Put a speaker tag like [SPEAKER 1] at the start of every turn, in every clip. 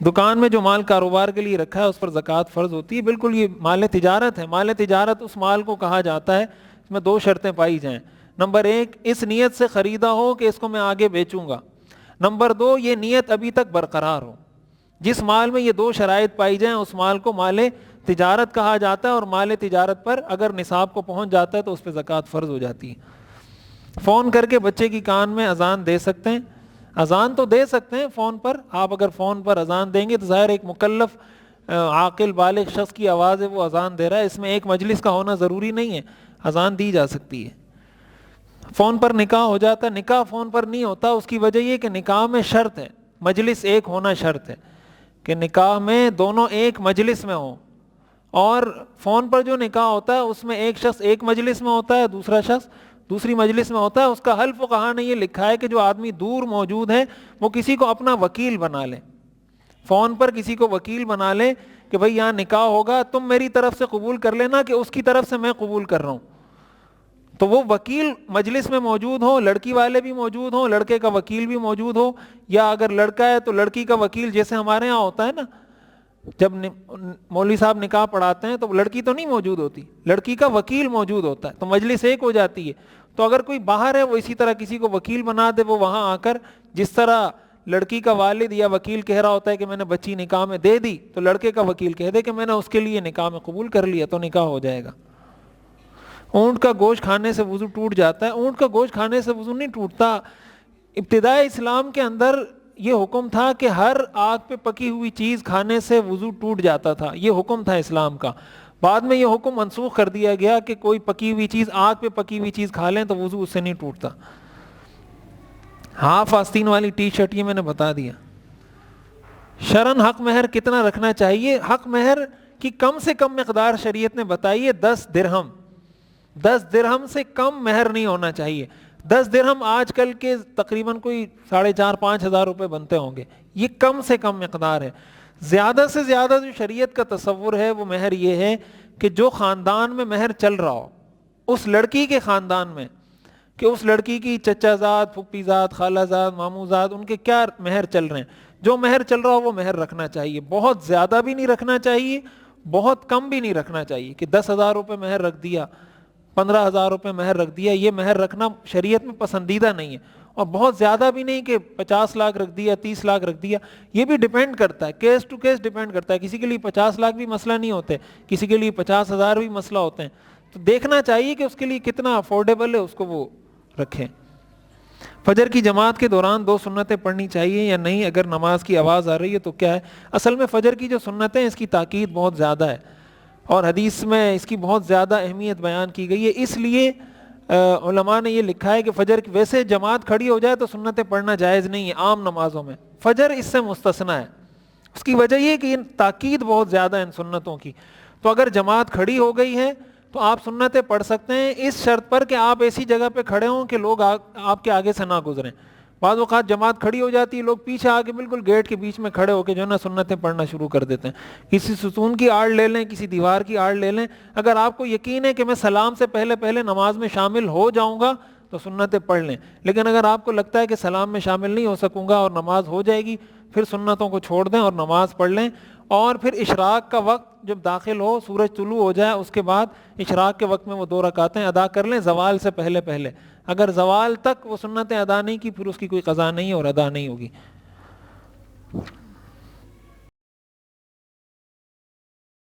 [SPEAKER 1] دکان میں جو مال کاروبار کے لیے رکھا ہے اس پر زکوٰۃ فرض ہوتی ہے. بالکل یہ مال تجارت ہے. مال تجارت اس مال کو کہا جاتا ہے اس میں 2 شرطیں پائی جائیں. نمبر 1 اس نیت سے خریدا ہو کہ اس کو میں آگے بیچوں گا. نمبر 2 یہ نیت ابھی تک برقرار ہو. جس مال میں یہ 2 شرائط پائی جائیں اس مال کو مال تجارت کہا جاتا ہے, اور مال تجارت پر اگر نصاب کو پہنچ جاتا ہے تو اس پہ زکوٰۃ فرض ہو جاتی ہے. فون کر کے بچے کی کان میں اذان دے سکتے ہیں, اذان تو دے سکتے ہیں فون پر. آپ اگر فون پر اذان دیں گے تو ظاہر ایک مکلف عاقل بالغ شخص کی آواز ہے, وہ اذان دے رہا ہے, اس میں ایک مجلس کا ہونا ضروری نہیں ہے, اذان دی جا سکتی ہے. فون پر نکاح ہو جاتا ہے, نکاح فون پر نہیں ہوتا. اس کی وجہ یہ کہ نکاح میں شرط ہے, مجلس ایک ہونا شرط ہے, کہ نکاح میں دونوں ایک مجلس میں ہوں. اور فون پر جو نکاح ہوتا ہے اس میں ایک شخص ایک مجلس میں ہوتا ہے, دوسرا شخص دوسری مجلس میں ہوتا ہے. اس کا حل فقہا نے یہ لکھا ہے کہ جو آدمی دور موجود ہے وہ کسی کو اپنا وکیل بنا لے, فون پر کسی کو وکیل بنا لے کہ بھئی یہاں نکاح ہوگا, تم میری طرف سے قبول کر لینا کہ اس کی طرف سے میں قبول کر رہا ہوں. تو وہ وکیل مجلس میں موجود ہو, لڑکی والے بھی موجود ہوں, لڑکے کا وکیل بھی موجود ہو, یا اگر لڑکا ہے تو لڑکی کا وکیل, جیسے ہمارے ہاں ہوتا ہے نا, جب مولوی صاحب نکاح پڑھاتے ہیں تو لڑکی تو نہیں موجود ہوتی, لڑکی کا وکیل موجود ہوتا ہے, تو مجلس ایک ہو جاتی ہے. تو اگر کوئی باہر ہے وہ اسی طرح کسی کو وکیل بنا دے, وہ وہاں آ کر جس طرح لڑکی کا والد یا وکیل کہہ رہا ہوتا ہے کہ میں نے بچی نکاح میں دے دی, تو لڑکے کا وکیل کہہ دے کہ میں نے اس کے لیے نکاح میں قبول کر لیا, تو نکاح ہو جائے گا. اونٹ کا گوشت کھانے سے وضو ٹوٹ جاتا ہے. اونٹ کا گوشت کھانے سے وضو نہیں ٹوٹتا. ابتدائے اسلام کے اندر یہ حکم تھا کہ ہر آگ پہ پکی ہوئی چیز کھانے سے وضو ٹوٹ جاتا تھا, یہ حکم تھا اسلام کا. بعد میں یہ حکم منسوخ کر دیا گیا کہ کوئی پکی ہوئی چیز, آگ پہ پکی ہوئی چیز کھا لیں تو وضو اس سے نہیں ٹوٹتا. ہاف آستین والی ٹی شرٹ یہ میں نے بتا دیا. شرعاً حق مہر کتنا رکھنا چاہیے؟ حق مہر کی کم سے کم مقدار شریعت نے بتائی ہے 10 درہم. 10 درہم سے کم مہر نہیں ہونا چاہیے. 10 درہم آج کل کے تقریباً کوئی 4,500-5,000 ہزار روپے بنتے ہوں گے. یہ کم سے کم مقدار ہے. زیادہ سے زیادہ جو شریعت کا تصور ہے وہ مہر یہ ہے کہ جو خاندان میں مہر چل رہا ہو, اس لڑکی کے خاندان میں, کہ اس لڑکی کی چچا زاد, پھپھی زاد, خالہ زاد, ماموں زاد, ان کے کیا مہر چل رہے ہیں, جو مہر چل رہا ہو وہ مہر رکھنا چاہیے. بہت زیادہ بھی نہیں رکھنا چاہیے, بہت کم بھی نہیں رکھنا چاہیے کہ 10,000 روپے مہر رکھ دیا, 15,000 روپے مہر رکھ دیا. یہ مہر رکھنا شریعت میں پسندیدہ نہیں ہے. اور بہت زیادہ بھی نہیں کہ 50 لاکھ رکھ دیا, 30 لاکھ رکھ دیا. یہ بھی ڈیپینڈ کرتا ہے, کیس ٹو کیس ڈیپینڈ کرتا ہے. کسی کے لیے 50 لاکھ بھی مسئلہ نہیں ہوتے, کسی کے لیے 50,000 بھی مسئلہ ہوتے ہیں. تو دیکھنا چاہیے کہ اس کے لیے کتنا افورڈیبل ہے, اس کو وہ رکھیں. فجر کی جماعت کے دوران 2 سنتیں پڑھنی چاہیے یا نہیں؟ اگر نماز کی آواز آ رہی ہے تو کیا ہے؟ اصل میں فجر کی جو سنتیں اس کی تاکید بہت زیادہ ہے, اور حدیث میں اس کی بہت زیادہ اہمیت بیان کی گئی ہے. اس لیے علماء نے یہ لکھا ہے کہ فجر کی ویسے جماعت کھڑی ہو جائے تو سنتیں پڑھنا جائز نہیں ہے عام نمازوں میں, فجر اس سے مستثنیٰ ہے. اس کی وجہ یہ کہ تاکید بہت زیادہ ہے ان سنتوں کی. تو اگر جماعت کھڑی ہو گئی ہے تو آپ سنتیں پڑھ سکتے ہیں, اس شرط پر کہ آپ ایسی جگہ پہ کھڑے ہوں کہ لوگ آپ کے آگے سے نہ گزریں. بعض اوقات جماعت کھڑی ہو جاتی ہے, لوگ پیچھے آگے بالکل گیٹ کے بیچ میں کھڑے ہو کے جو ہے نا سنتیں پڑھنا شروع کر دیتے ہیں. کسی ستون کی آڑ لے لیں, کسی دیوار کی آڑ لے لیں. اگر آپ کو یقین ہے کہ میں سلام سے پہلے نماز میں شامل ہو جاؤں گا تو سنتیں پڑھ لیں. لیکن اگر آپ کو لگتا ہے کہ سلام میں شامل نہیں ہو سکوں گا اور نماز ہو جائے گی, پھر سنتوں کو چھوڑ دیں اور نماز پڑھ لیں. اور پھر اشراق کا وقت جب داخل ہو, سورج طلوع ہو جائے, اس کے بعد اشراق کے وقت میں وہ 2 رکعتیں ادا کر لیں زوال سے پہلے. اگر زوال تک وہ سنتیں ادا نہیں کی, پھر اس کی کوئی قضا نہیں اور ادا نہیں ہوگی.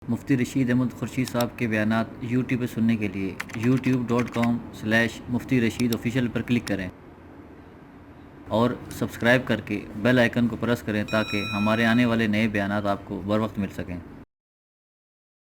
[SPEAKER 2] مفتی رشید احمد خورشید صاحب کے بیانات یوٹیوب پہ سننے کے لیے youtube.com/مفتی رشید آفیشیل پر کلک کریں اور سبسکرائب کر کے بیل آئیکن کو پریس کریں تاکہ ہمارے آنے والے نئے بیانات آپ کو بر وقت مل سکیں.